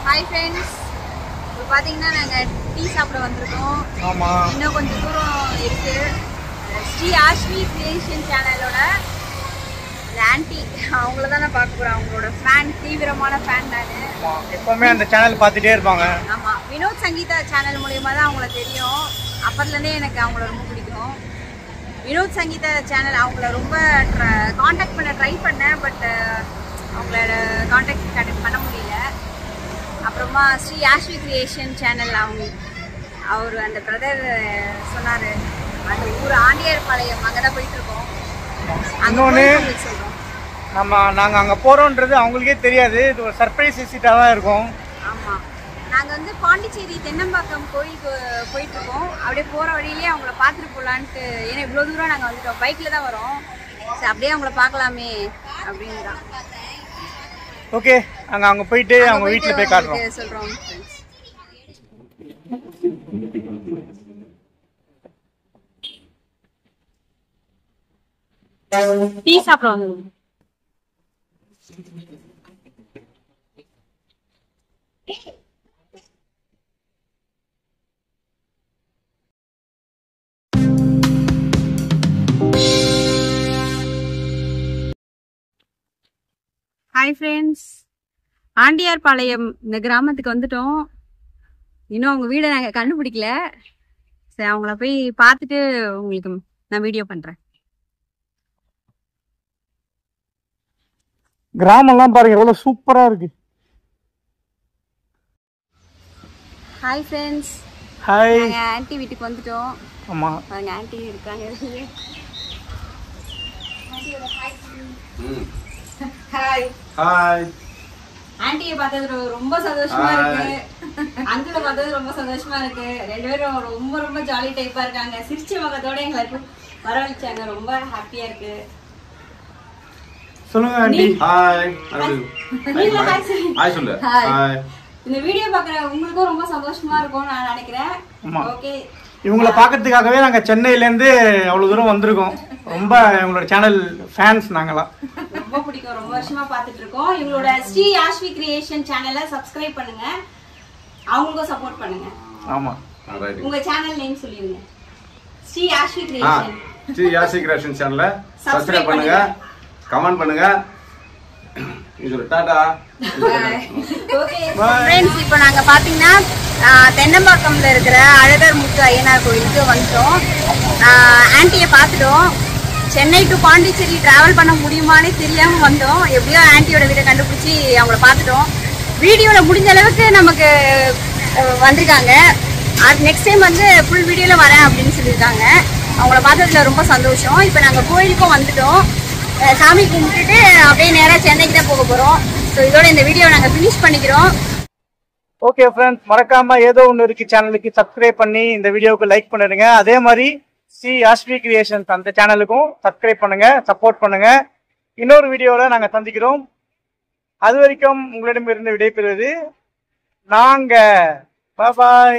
Hi friends. இப்போ பாத்தீங்கன்னா நாங்க டீ சாப்பிட வந்திருக்கோம். ஆமா. இன்னும் கொஞ்சம் தூரம் இருக்கு. ஸ்ரீ ஆஷ்வி கிரியேஷன் சேனலோட ஆன்ட்டி அவங்கள தான் நான் பார்க்க போறேன். அவங்களோட ஃபேன், தீவிரமான ஃபேன் நானு. எப்பவுமே அந்த சேனல் பார்த்துட்டே இருப்பாங்க. ஆமா. வினோத் சங்கீதா சேனல் மூலமா தான் அவங்கள தெரியும். அப்பத்துல இருந்தே எனக்கு அவங்கள ரொம்ப பிடிக்கும். வினோத் சங்கீதா சேனல் அவங்கள ரொம்ப காண்டாக்ட் பண்ண ட்ரை பண்ணேன். பட் அவங்களோட காண்டாக்ட் பண்ண முடியல. அப்புறமா ஸ்ரீ ஆஷ்வி கிரியேஷன் சேனல் அவர் அந்த பிரதர் சொன்னார், அந்த ஊர் ஆண்டியார்பாளையம் அங்கே தான் போயிட்டுருக்கோம். இன்னொன்று நாங்கள் அங்கே போகிறோன்றது அவங்களுக்கே தெரியாது. இது ஒரு சர்ப்ரைஸ் விசிட்டாக தான் இருக்கும். ஆமாம், நாங்கள் வந்து பாண்டிச்சேரி தென்னம்பாக்கம் கோயிலுக்கு போயிட்டுருக்கோம். அப்படியே போகிற வழியிலே அவங்கள பார்த்துட்டு போகலான்ட்டு, ஏன்னா இவ்வளோ தூரம் நாங்கள் வந்துட்டோம், பைக்கில் தான் வரோம். சரி, அப்படியே அவங்கள பார்க்கலாமே அப்படின்னு தான். ஓகே, நாங்கள் அங்கே போயிட்டு அவங்க வீட்டில் போய் காட்டுறோம். சொல்கிறோம். டீ சாப்பிடுவாங்க. ஹாய் ஃப்ரெண்ட்ஸ், ஆண்டியார்பாளையம் இந்த கிராமத்துக்கு வந்துட்டோம். இன்னும் அவங்க வீடை நாங்கள் கண்டுபிடிக்கல. சரி, அவங்கள போய் பார்த்துட்டு உங்களுக்கு நான் வீடியோ பண்ணுறேன். கிராமம்லாம் பாருங்க எவ்வளோ சூப்பராக இருக்கு. Hi friends, hi. நாங்கள் ஆன்ட்டி வீட்டுக்கு வந்துட்டோம். ஆமாம், அவங்க ஆன்ட்டி இருக்காங்க. Hi hi. ஆன்ட்டியை பார்த்தது ரொம்ப சந்தோஷமா இருக்கு. அங்கிளை பார்த்தது ரொம்ப சந்தோஷமா இருக்கு. ரெண்டு பேரும் ரொம்ப ரொம்ப ஜாலி டைப்பா இருக்காங்க. சிரிச்ச முகத்தோட எங்களுக்கு வரவழைச்சாங்க. ரொம்ப ஹாப்பியா இருக்கு. சொல்லுங்க ஆண்டி. ஹாய். நீங்க ஹாய் சொல்லு. ஹாய் சொல்லு. ஹாய். ஹாய். இந்த வீடியோ பார்க்குற உங்களுக்கும் ரொம்ப சந்தோஷமா இருக்கும்னு நான் நினைக்கிறேன். ஆமா. ஓகே, இவங்களை பார்க்கறதுக்காகவே நாங்கள் சென்னையிலேருந்து அவ்வளோ தூரம் வந்திருக்கோம். ரொம்ப இவங்களோட சேனல் ஃபேன்ஸ் நாங்களாம். ரொம்ப பிடிக்கும். ரொம்ப வருஷமா பார்த்துட்டு இருக்கோம். இவங்களோட ஸ்ரீ ஆஷ்வி கிரியேஷன் சேனலை சப்ஸ்கிரைப் பண்ணுங்க, அவங்களுக்கும் சப்போர்ட் பண்ணுங்க. ஆமாம், உங்க சேனல் நேம் சொல்லிருங்க. ஸ்ரீ ஆஷ்வி கிரியேஷன். ஸ்ரீ ஆஷ்வி கிரியேஷன் சேனலை சப்ஸ்கிரைப் பண்ணுங்க, கமெண்ட் பண்ணுங்க. இது டாடா. ஓகே ஃப்ரெண்ட்ஸ், இப்போ நாங்க பாத்தீங்கன்னா தென்னம்பாக்கம்ல இருக்கிற அழகர் முத்து ஐயனார் கோயிலுக்கு வந்துட்டோம். ஆன்ட்டியை பார்த்துட்டோம். சென்னை டு பாண்டிச்சேரி டிராவல் பண்ண முடியுமானே தெரியாம வந்தோம். எப்படியோ ஆன்ட்டியோட வீட்டை கண்டுபிடிச்சி அவங்கள பார்த்துட்டோம். வீடியோல முடிஞ்ச அளவுக்கு நமக்கு வந்திருக்காங்க. நெக்ஸ்ட் டைம் வந்து ஃபுல் வீடியோல வரேன் அப்படின்னு சொல்லியிருக்காங்க. அவங்கள பார்த்ததுல ரொம்ப சந்தோஷம். இப்போ நாங்க கோயிலுக்கும் வந்துட்டோம். சாமி கும்பிட்டுட்டு அப்படியே நேராக சென்னைக்கு தான் போக போகிறோம். ஸோ இதோட இந்த வீடியோ நாங்கள் ஃபினிஷ் பண்ணிக்கிறோம். ஓகே ஃப்ரெண்ட்ஸ், மறக்காம ஏதோ ஒன்று இருக்கு சேனலுக்கு சப்ஸ்கிரைப் பண்ணி இந்த வீடியோவுக்கு லைக் பண்ணிடுங்க. அதே மாதிரி ஸ்ரீ ஆஷ்வி கிரியேஷன்ஸ் அந்த சேனலுக்கும் சப்ஸ்கிரைப் பண்ணுங்க, சப்போர்ட் பண்ணுங்க. இன்னொரு வீடியோவில் நாங்கள் சந்திக்கிறோம். அது வரைக்கும் உங்களிடமிருந்து விடைபெறுவது நாங்கள். பாய்.